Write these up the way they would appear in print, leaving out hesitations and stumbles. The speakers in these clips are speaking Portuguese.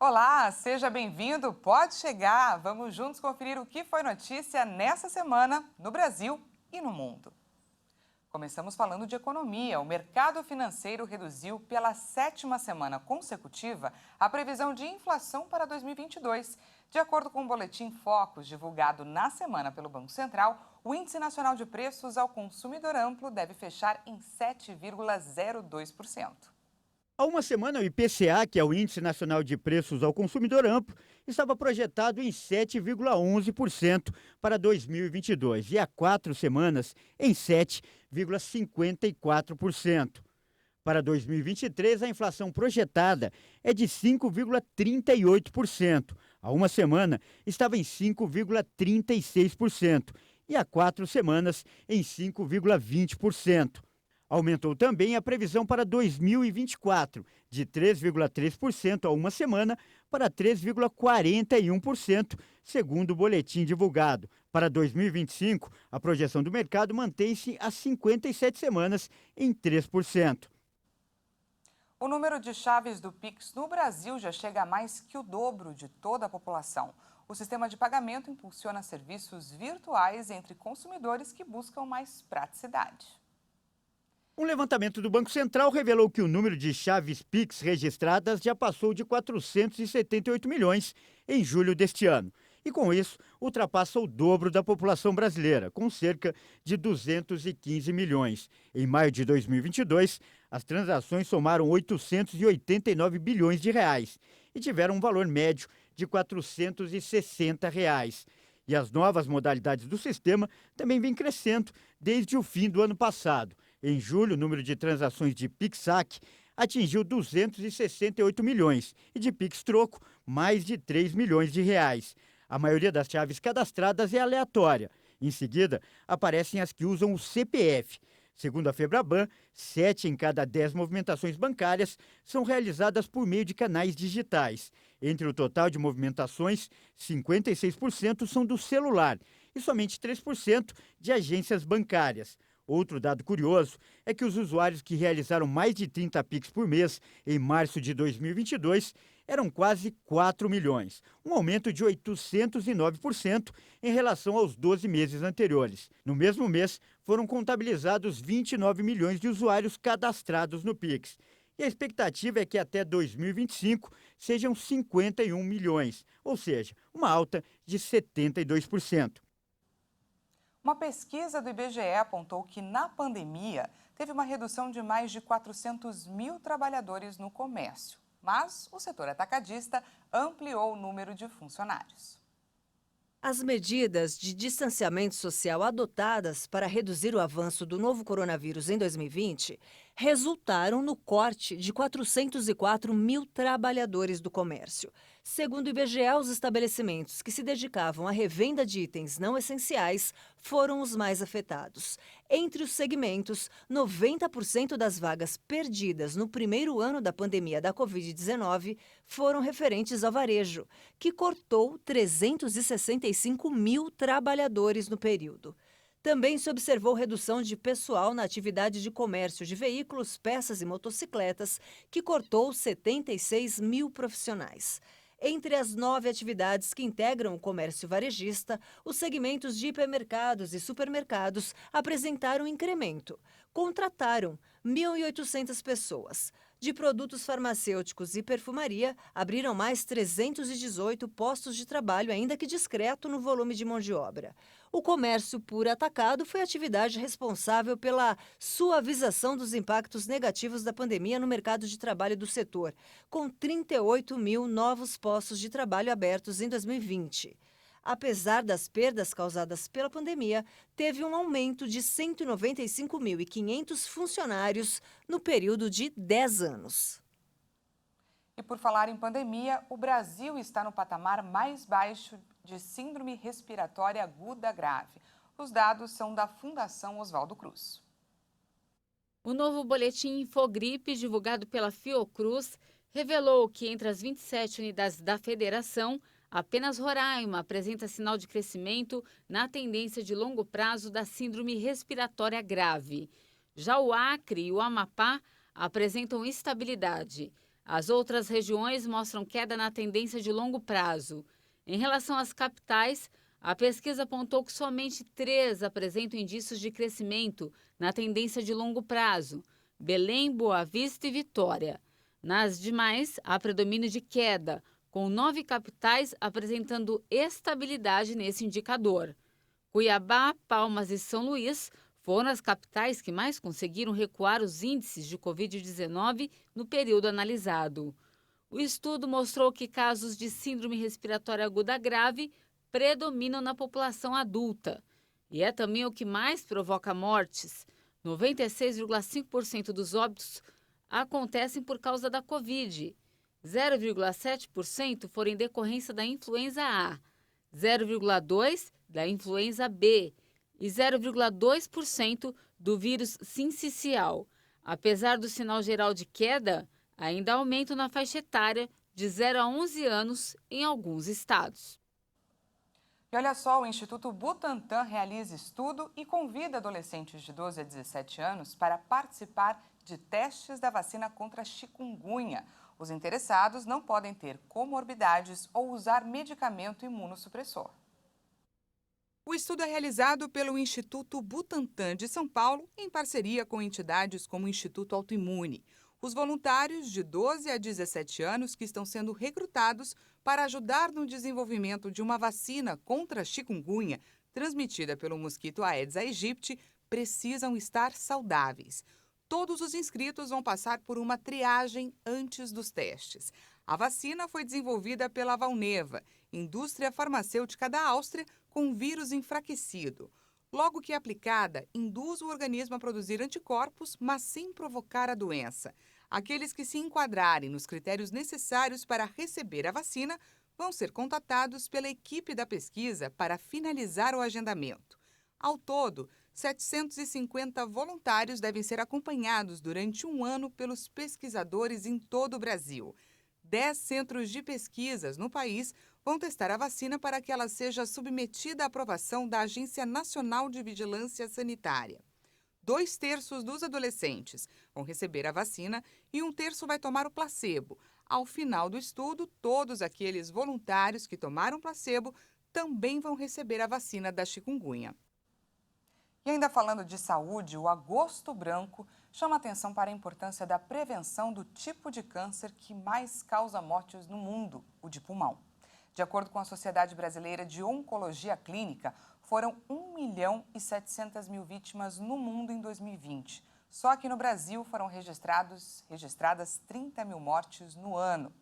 Olá, seja bem-vindo, pode chegar. Vamos juntos conferir o que foi notícia nessa semana no Brasil e no mundo. Começamos falando de economia. O mercado financeiro reduziu pela sétima semana consecutiva a previsão de inflação para 2022. De acordo com o boletim Focus, divulgado na semana pelo Banco Central, o Índice Nacional de Preços ao Consumidor Amplo deve fechar em 7,02%. Há uma semana, o IPCA, que é o Índice Nacional de Preços ao Consumidor Amplo, estava projetado em 7,11% para 2022 e há 4 semanas em 7,54%. Para 2023, a inflação projetada é de 5,38%. Há uma semana estava em 5,36% e há 4 semanas em 5,20%. Aumentou também a previsão para 2024, de 3,3% há uma semana para 3,41%, segundo o boletim divulgado. Para 2025, a projeção do mercado mantém-se há 57 semanas em 3%. O número de chaves do Pix no Brasil já chega a mais que o dobro de toda a população. O sistema de pagamento impulsiona serviços virtuais entre consumidores que buscam mais praticidade. Um levantamento do Banco Central revelou que o número de chaves Pix registradas já passou de 478 milhões em julho deste ano. E com isso, ultrapassa o dobro da população brasileira, com cerca de 215 milhões. Em maio de 2022, as transações somaram 889 bilhões de reais e tiveram um valor médio de R$ 460. E as novas modalidades do sistema também vêm crescendo desde o fim do ano passado. Em julho, o número de transações de Pix-Saque atingiu 268 milhões e de Pix-Troco, mais de 3 milhões de reais. A maioria das chaves cadastradas é aleatória. Em seguida, aparecem as que usam o CPF. Segundo a Febraban, 7 em cada 10 movimentações bancárias são realizadas por meio de canais digitais. Entre o total de movimentações, 56% são do celular e somente 3% de agências bancárias. Outro dado curioso é que os usuários que realizaram mais de 30 Pix por mês em março de 2022 eram quase 4 milhões, um aumento de 809% em relação aos 12 meses anteriores. No mesmo mês, foram contabilizados 29 milhões de usuários cadastrados no Pix. E a expectativa é que até 2025 sejam 51 milhões, ou seja, uma alta de 72%. Uma pesquisa do IBGE apontou que, na pandemia, teve uma redução de mais de 400 mil trabalhadores no comércio. Mas o setor atacadista ampliou o número de funcionários. As medidas de distanciamento social adotadas para reduzir o avanço do novo coronavírus em 2020 resultaram no corte de 404 mil trabalhadores do comércio. Segundo o IBGE, os estabelecimentos que se dedicavam à revenda de itens não essenciais foram os mais afetados. Entre os segmentos, 90% das vagas perdidas no primeiro ano da pandemia da Covid-19 foram referentes ao varejo, que cortou 365 mil trabalhadores no período. Também se observou redução de pessoal na atividade de comércio de veículos, peças e motocicletas, que cortou 76 mil profissionais. Entre as 9 atividades que integram o comércio varejista, os segmentos de hipermercados e supermercados apresentaram incremento. Contrataram 1.800 pessoas. De produtos farmacêuticos e perfumaria, abriram mais 318 postos de trabalho, ainda que discreto no volume de mão de obra. O comércio por atacado foi a atividade responsável pela suavização dos impactos negativos da pandemia no mercado de trabalho do setor, com 38 mil novos postos de trabalho abertos em 2020. Apesar das perdas causadas pela pandemia, teve um aumento de 195.500 funcionários no período de 10 anos. E por falar em pandemia, o Brasil está no patamar mais baixo de síndrome respiratória aguda grave. Os dados são da Fundação Oswaldo Cruz. O novo boletim Infogripe, divulgado pela Fiocruz, revelou que entre as 27 unidades da federação, apenas Roraima apresenta sinal de crescimento na tendência de longo prazo da síndrome respiratória grave. Já o Acre e o Amapá apresentam estabilidade. As outras regiões mostram queda na tendência de longo prazo. Em relação às capitais, a pesquisa apontou que somente 3 apresentam indícios de crescimento na tendência de longo prazo: Belém, Boa Vista e Vitória. Nas demais, há predomínio de queda, com 9 capitais apresentando estabilidade nesse indicador. Cuiabá, Palmas e São Luís foram as capitais que mais conseguiram recuar os índices de Covid-19 no período analisado. O estudo mostrou que casos de síndrome respiratória aguda grave predominam na população adulta. E é também o que mais provoca mortes. 96,5% dos óbitos acontecem por causa da Covid. 0,7% foram em decorrência da influenza A, 0,2% da influenza B e 0,2% do vírus sincicial. Apesar do sinal geral de queda, ainda há aumento na faixa etária de 0 a 11 anos em alguns estados. E olha só, o Instituto Butantan realiza estudo e convida adolescentes de 12 a 17 anos para participar de testes da vacina contra a chikungunya. Os interessados não podem ter comorbidades ou usar medicamento imunossupressor. O estudo é realizado pelo Instituto Butantan de São Paulo, em parceria com entidades como o Instituto Autoimune. Os voluntários de 12 a 17 anos que estão sendo recrutados para ajudar no desenvolvimento de uma vacina contra a chikungunya, transmitida pelo mosquito Aedes aegypti, precisam estar saudáveis. Todos os inscritos vão passar por uma triagem antes dos testes. A vacina foi desenvolvida pela Valneva, indústria farmacêutica da Áustria, com vírus enfraquecido. Logo que aplicada, induz o organismo a produzir anticorpos, mas sem provocar a doença. Aqueles que se enquadrarem nos critérios necessários para receber a vacina vão ser contatados pela equipe da pesquisa para finalizar o agendamento. Ao todo, 750 voluntários devem ser acompanhados durante um ano pelos pesquisadores em todo o Brasil. 10 centros de pesquisas no país vão testar a vacina para que ela seja submetida à aprovação da Agência Nacional de Vigilância Sanitária. 2/3 dos adolescentes vão receber a vacina e 1/3 vai tomar o placebo. Ao final do estudo, todos aqueles voluntários que tomaram placebo também vão receber a vacina da chikungunya. E ainda falando de saúde, o Agosto Branco chama atenção para a importância da prevenção do tipo de câncer que mais causa mortes no mundo, o de pulmão. De acordo com a Sociedade Brasileira de Oncologia Clínica, foram 1.700.000 vítimas no mundo em 2020. Só aqui no Brasil foram registradas 30.000 mortes no ano.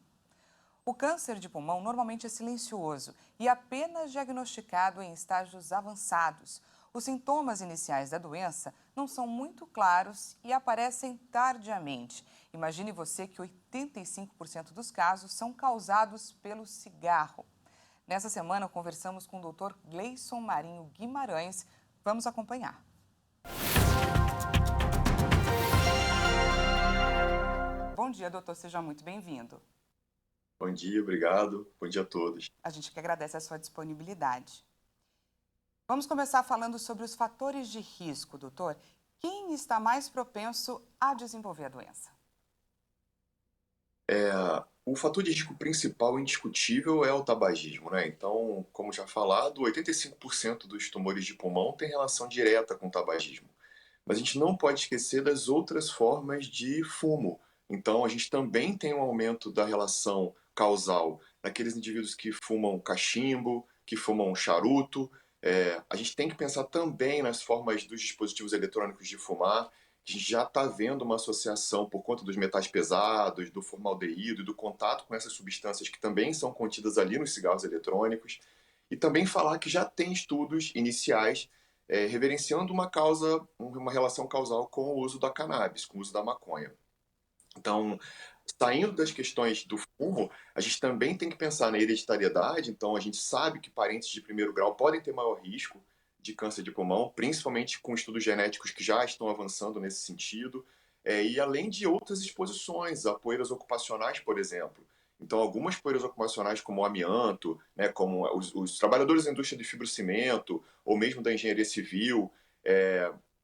O câncer de pulmão normalmente é silencioso e apenas diagnosticado em estágios avançados. Os sintomas iniciais da doença não são muito claros e aparecem tardiamente. Imagine você que 85% dos casos são causados pelo cigarro. Nessa semana, conversamos com o Dr. Gleison Marinho Guimarães. Vamos acompanhar. Bom dia, doutor. Seja muito bem-vindo. Bom dia, obrigado. Bom dia a todos. A gente que agradece a sua disponibilidade. Vamos começar falando sobre os fatores de risco, doutor. Quem está mais propenso a desenvolver a doença? O fator de risco principal, indiscutível, é o tabagismo, né? Então, como já falado, 85% dos tumores de pulmão têm relação direta com o tabagismo. Mas a gente não pode esquecer das outras formas de fumo. Então, a gente também tem um aumento da relação causal naqueles indivíduos que fumam cachimbo, que fumam charuto. A gente tem que pensar também nas formas dos dispositivos eletrônicos de fumar. A gente já está vendo uma associação por conta dos metais pesados, do formaldeído e do contato com essas substâncias que também são contidas ali nos cigarros eletrônicos. E também falar que já tem estudos iniciais reverenciando uma relação causal com o uso da cannabis, com o uso da maconha. Então, saindo das questões do fumo, a gente também tem que pensar na hereditariedade. Então, a gente sabe que parentes de primeiro grau podem ter maior risco de câncer de pulmão, principalmente com estudos genéticos que já estão avançando nesse sentido, e além de outras exposições a poeiras ocupacionais, por exemplo. Então, algumas poeiras ocupacionais, como o amianto, né, como os trabalhadores da indústria de fibrocimento, ou mesmo da engenharia civil,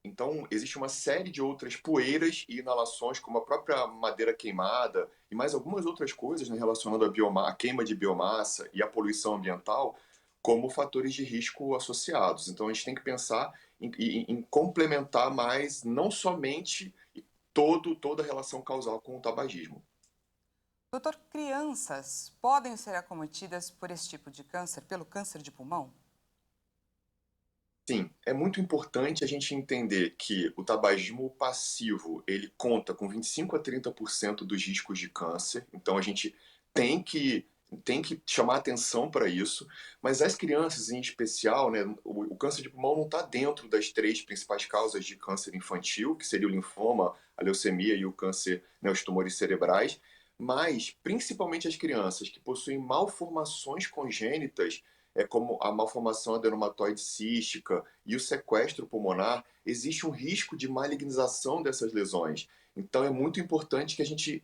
Então, existe uma série de outras poeiras e inalações, como a própria madeira queimada e mais algumas outras coisas, né, relacionando a queima de biomassa e a poluição ambiental, como fatores de risco associados. Então, a gente tem que pensar em complementar mais, não somente toda a relação causal com o tabagismo. Doutor, crianças podem ser acometidas por esse tipo de câncer, pelo câncer de pulmão? Sim, é muito importante a gente entender que o tabagismo passivo, ele conta com 25 a 30% dos riscos de câncer, então a gente tem que, tem que chamar atenção para isso, mas as crianças em especial, né, o câncer de pulmão não está dentro das 3 principais causas de câncer infantil, que seria o linfoma, a leucemia e o câncer, né, os tumores cerebrais, mas principalmente as crianças que possuem malformações congênitas, como a malformação adenomatoide cística e o sequestro pulmonar, existe um risco de malignização dessas lesões. Então é muito importante que a gente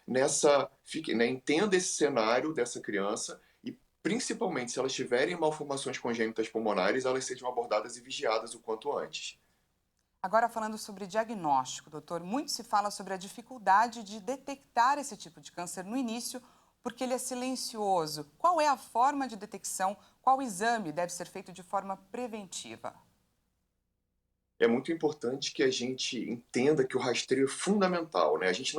né, entenda esse cenário dessa criança e, principalmente, se elas tiverem malformações congênitas pulmonares, elas sejam abordadas e vigiadas o quanto antes. Agora, falando sobre diagnóstico, doutor, muito se fala sobre a dificuldade de detectar esse tipo de câncer no início, porque ele é silencioso. Qual é a forma de detecção? Qual exame deve ser feito de forma preventiva? É muito importante que a gente entenda que o rastreio é fundamental, né? A gente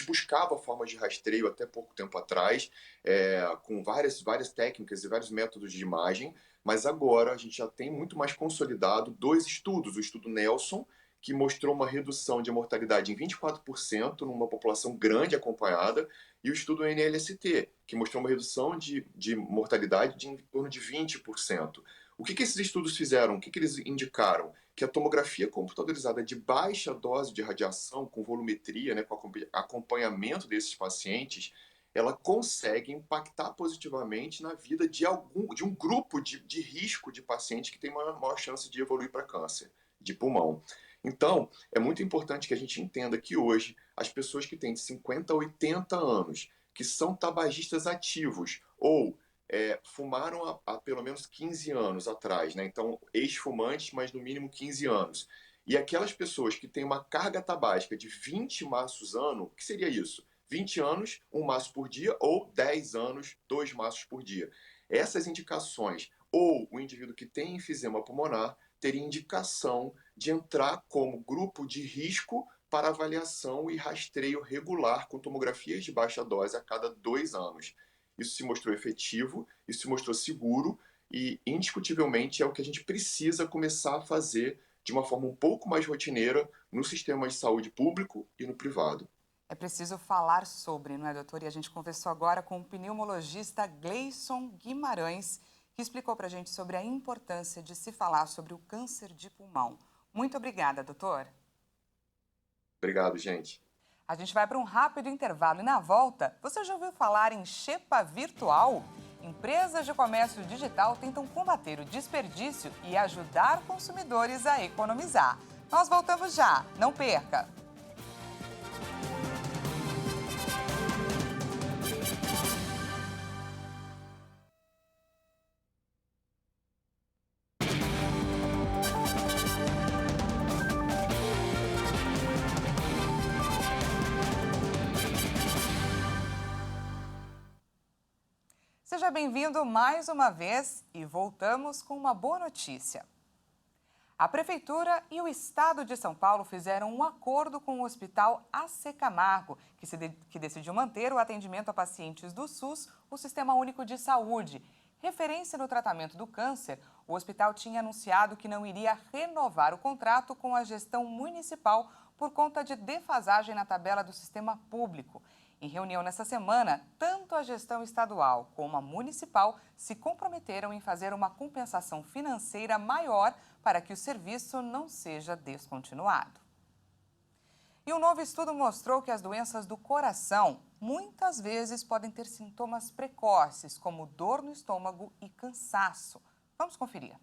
buscava formas de rastreio até pouco tempo atrás, com várias técnicas e vários métodos de imagem, mas agora a gente já tem muito mais consolidado 2 estudos, o estudo Nelson, que mostrou uma redução de mortalidade em 24% numa população grande acompanhada, e o estudo NLST, que mostrou uma redução de mortalidade de em torno de 20%. O que esses estudos fizeram? O que eles indicaram? Que a tomografia computadorizada de baixa dose de radiação, com volumetria, né, com acompanhamento desses pacientes, ela consegue impactar positivamente na vida de um grupo de risco de pacientes que tem uma maior chance de evoluir para câncer de pulmão. Então, é muito importante que a gente entenda que hoje as pessoas que têm de 50 a 80 anos, que são tabagistas ativos ou fumaram há pelo menos 15 anos atrás, né? Então, ex-fumantes, mas no mínimo 15 anos. E aquelas pessoas que têm uma carga tabágica de 20 maços ano, o que seria isso? 20 anos, 1 maço por dia, ou 10 anos, 2 maços por dia. Essas indicações, ou o indivíduo que tem enfisema pulmonar, teria indicação de entrar como grupo de risco para avaliação e rastreio regular com tomografias de baixa dose a cada 2 anos. Isso se mostrou efetivo, isso se mostrou seguro e, indiscutivelmente, é o que a gente precisa começar a fazer de uma forma um pouco mais rotineira no sistema de saúde público e no privado. É preciso falar sobre, não é, doutor? E a gente conversou agora com o pneumologista Gleison Guimarães, que explicou para a gente sobre a importância de se falar sobre o câncer de pulmão. Muito obrigada, doutor. Obrigado, gente. A gente vai para um rápido intervalo e na volta, você já ouviu falar em Xepa Virtual? Empresas de comércio digital tentam combater o desperdício e ajudar consumidores a economizar. Nós voltamos já, não perca! Seja bem-vindo mais uma vez e voltamos com uma boa notícia. A Prefeitura e o Estado de São Paulo fizeram um acordo com o Hospital AC Camargo, que decidiu manter o atendimento a pacientes do SUS, o Sistema Único de Saúde. Referência no tratamento do câncer, o hospital tinha anunciado que não iria renovar o contrato com a gestão municipal por conta de defasagem na tabela do sistema público. Em reunião nessa semana, tanto a gestão estadual como a municipal se comprometeram em fazer uma compensação financeira maior para que o serviço não seja descontinuado. E um novo estudo mostrou que as doenças do coração muitas vezes podem ter sintomas precoces, como dor no estômago e cansaço. Vamos conferir.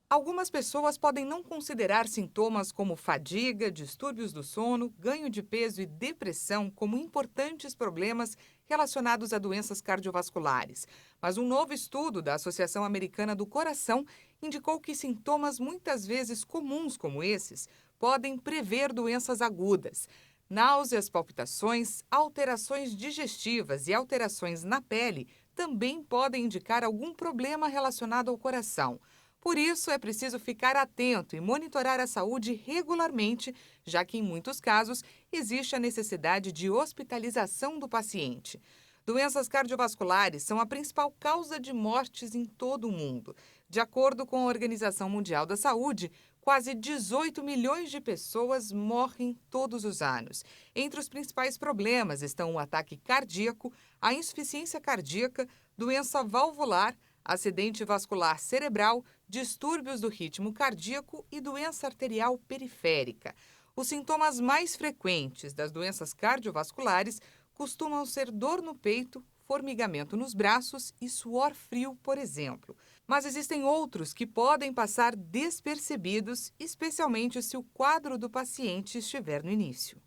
Algumas pessoas podem não considerar sintomas como fadiga, distúrbios do sono, ganho de peso e depressão como importantes problemas relacionados a doenças cardiovasculares. Mas um novo estudo da Associação Americana do Coração indicou que sintomas muitas vezes comuns como esses podem prever doenças agudas. Náuseas, palpitações, alterações digestivas e alterações na pele também podem indicar algum problema relacionado ao coração. Por isso, é preciso ficar atento e monitorar a saúde regularmente, já que, em muitos casos, existe a necessidade de hospitalização do paciente. Doenças cardiovasculares são a principal causa de mortes em todo o mundo. De acordo com a Organização Mundial da Saúde, quase 18 milhões de pessoas morrem todos os anos. Entre os principais problemas estão o ataque cardíaco, a insuficiência cardíaca, doença valvular, acidente vascular cerebral, distúrbios do ritmo cardíaco e doença arterial periférica. Os sintomas mais frequentes das doenças cardiovasculares costumam ser dor no peito, formigamento nos braços e suor frio, por exemplo. Mas existem outros que podem passar despercebidos, especialmente se o quadro do paciente estiver no início.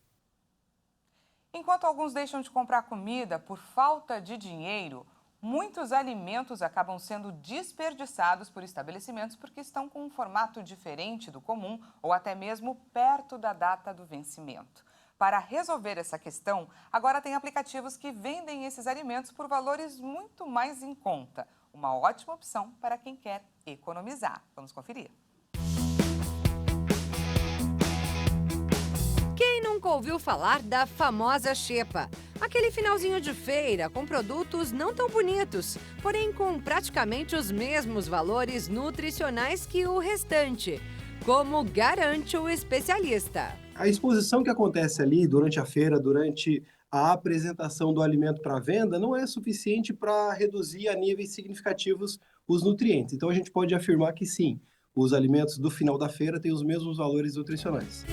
Enquanto alguns deixam de comprar comida por falta de dinheiro, muitos alimentos acabam sendo desperdiçados por estabelecimentos porque estão com um formato diferente do comum ou até mesmo perto da data do vencimento. Para resolver essa questão, agora tem aplicativos que vendem esses alimentos por valores muito mais em conta. Uma ótima opção para quem quer economizar. Vamos conferir. Quem nunca ouviu falar da famosa xepa? Aquele finalzinho de feira com produtos não tão bonitos, porém com praticamente os mesmos valores nutricionais que o restante, como garante o especialista. A exposição que acontece ali durante a feira, durante a apresentação do alimento para venda, não é suficiente para reduzir a níveis significativos os nutrientes. Então a gente pode afirmar que sim, os alimentos do final da feira têm os mesmos valores nutricionais.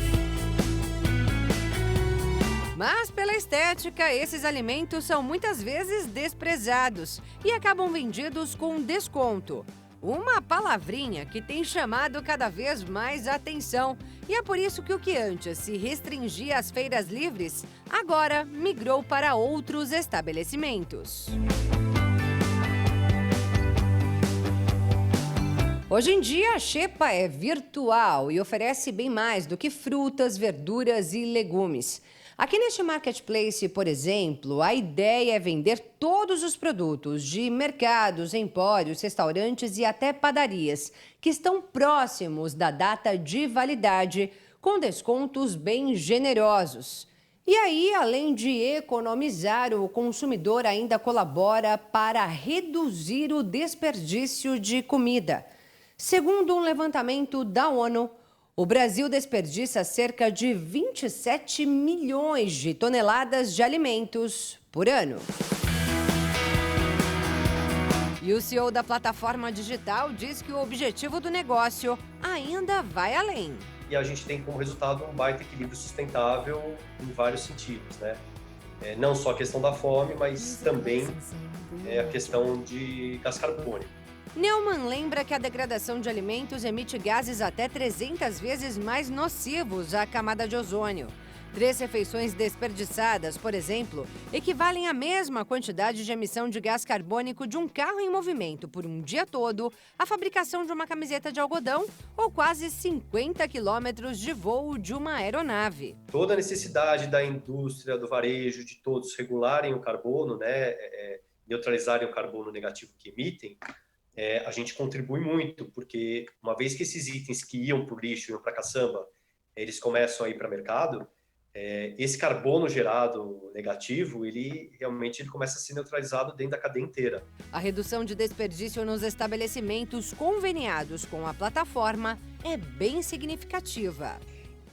Mas pela estética, esses alimentos são muitas vezes desprezados e acabam vendidos com desconto. Uma palavrinha que tem chamado cada vez mais atenção. E é por isso que o que antes se restringia às feiras livres, agora migrou para outros estabelecimentos. Hoje em dia, a xepa é virtual e oferece bem mais do que frutas, verduras e legumes. Aqui neste marketplace, por exemplo, a ideia é vender todos os produtos de mercados, empórios, restaurantes e até padarias que estão próximos da data de validade, com descontos bem generosos. E aí, além de economizar, o consumidor ainda colabora para reduzir o desperdício de comida. Segundo um levantamento da ONU, o Brasil desperdiça cerca de 27 milhões de toneladas de alimentos por ano. E o CEO da plataforma digital diz que o objetivo do negócio ainda vai além. E a gente tem como resultado um baita equilíbrio sustentável em vários sentidos, né? Não só a questão da fome, mas também a questão de gás carbônico. Neumann lembra que a degradação de alimentos emite gases até 300 vezes mais nocivos à camada de ozônio. 3 refeições desperdiçadas, por exemplo, equivalem à mesma quantidade de emissão de gás carbônico de um carro em movimento por um dia todo, a fabricação de uma camiseta de algodão ou quase 50 quilômetros de voo de uma aeronave. Toda a necessidade da indústria, do varejo, de todos regularem o carbono, né, neutralizarem o carbono negativo que emitem, a gente contribui muito, porque uma vez que esses itens que iam para o lixo, iam para a caçamba, eles começam a ir para o mercado, esse carbono gerado negativo, ele começa a ser neutralizado dentro da cadeia inteira. A redução de desperdício nos estabelecimentos conveniados com a plataforma é bem significativa.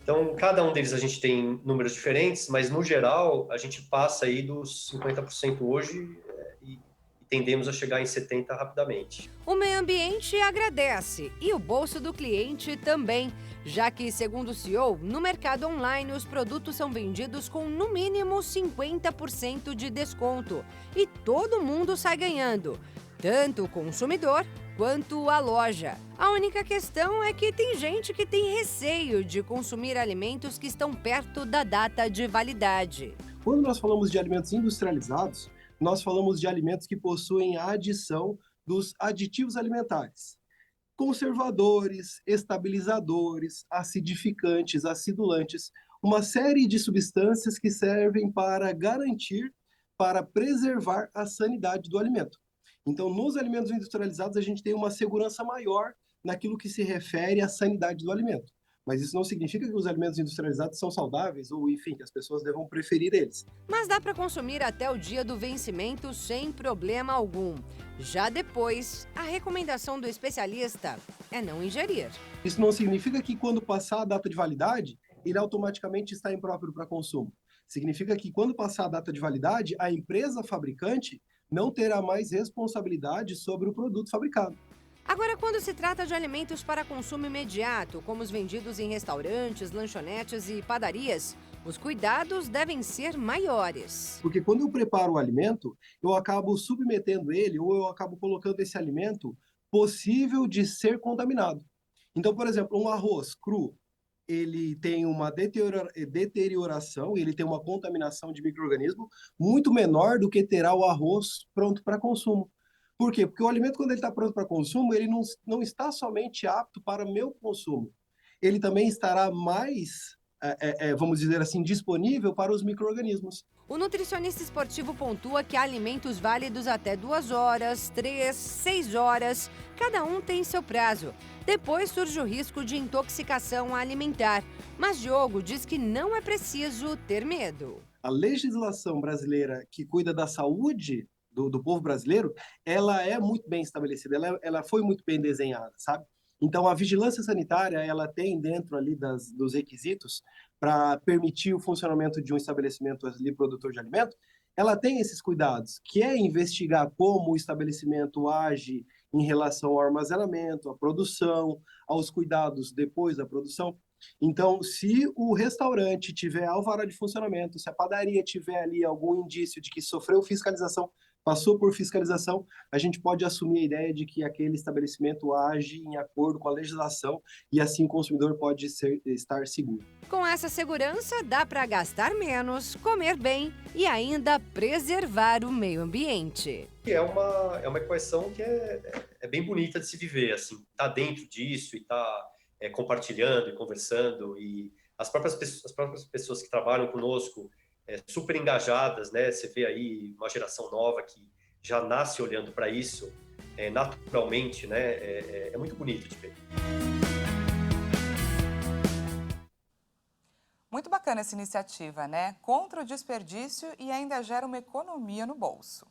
Então, cada um deles a gente tem números diferentes, mas no geral a gente passa aí dos 50% hoje e tendemos a chegar em 70% rapidamente. O meio ambiente agradece e o bolso do cliente também, já que, segundo o CEO, no mercado online os produtos são vendidos com no mínimo 50% de desconto e todo mundo sai ganhando, tanto o consumidor quanto a loja. A única questão é que tem gente que tem receio de consumir alimentos que estão perto da data de validade. Quando nós falamos de alimentos industrializados, nós falamos de alimentos que possuem a adição dos aditivos alimentares. Conservadores, estabilizadores, acidificantes, acidulantes, uma série de substâncias que servem para garantir, para preservar a sanidade do alimento. Então, nos alimentos industrializados, a gente tem uma segurança maior naquilo que se refere à sanidade do alimento. Mas isso não significa que os alimentos industrializados são saudáveis ou, enfim, que as pessoas devam preferir eles. Mas dá para consumir até o dia do vencimento sem problema algum. Já depois, a recomendação do especialista é não ingerir. Isso não significa que quando passar a data de validade, ele automaticamente está impróprio para consumo. Significa que quando passar a data de validade, a empresa fabricante não terá mais responsabilidade sobre o produto fabricado. Agora, quando se trata de alimentos para consumo imediato, como os vendidos em restaurantes, lanchonetes e padarias, os cuidados devem ser maiores. Porque quando eu preparo o alimento, eu acabo submetendo ele ou eu acabo colocando esse alimento possível de ser contaminado. Então, por exemplo, um arroz cru, ele tem uma deterioração, ele tem uma contaminação de micro-organismo muito menor do que terá o arroz pronto para consumo. Por quê? Porque o alimento, quando ele está pronto para consumo, ele não está somente apto para meu consumo. Ele também estará mais, vamos dizer assim, disponível para os micro-organismos. O nutricionista esportivo pontua que há alimentos válidos até 2 horas, 3, 6 horas. Cada um tem seu prazo. Depois surge o risco de intoxicação alimentar. Mas Diogo diz que não é preciso ter medo. A legislação brasileira que cuida da saúde do povo brasileiro, ela é muito bem estabelecida, ela foi muito bem desenhada, sabe? Então, a vigilância sanitária, ela tem dentro ali dos requisitos para permitir o funcionamento de um estabelecimento ali produtor de alimento, ela tem esses cuidados, que é investigar como o estabelecimento age em relação ao armazenamento, à produção, aos cuidados depois da produção. Então, se o restaurante tiver alvará de funcionamento, se a padaria tiver ali algum indício de que sofreu fiscalização, passou por fiscalização, a gente pode assumir a ideia de que aquele estabelecimento age em acordo com a legislação e assim o consumidor pode estar seguro. Com essa segurança, dá para gastar menos, comer bem e ainda preservar o meio ambiente. É uma equação que é bem bonita de se viver, assim, tá dentro disso e tá compartilhando e conversando, e as próprias pessoas que trabalham conosco super engajadas, né? Você vê aí uma geração nova que já nasce olhando para isso naturalmente, né? É muito bonito de ver. Muito bacana essa iniciativa, né? Contra o desperdício e ainda gera uma economia no bolso.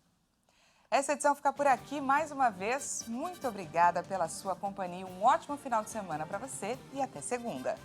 Essa edição fica por aqui. Mais uma vez, muito obrigada pela sua companhia. Um ótimo final de semana para você e até segunda.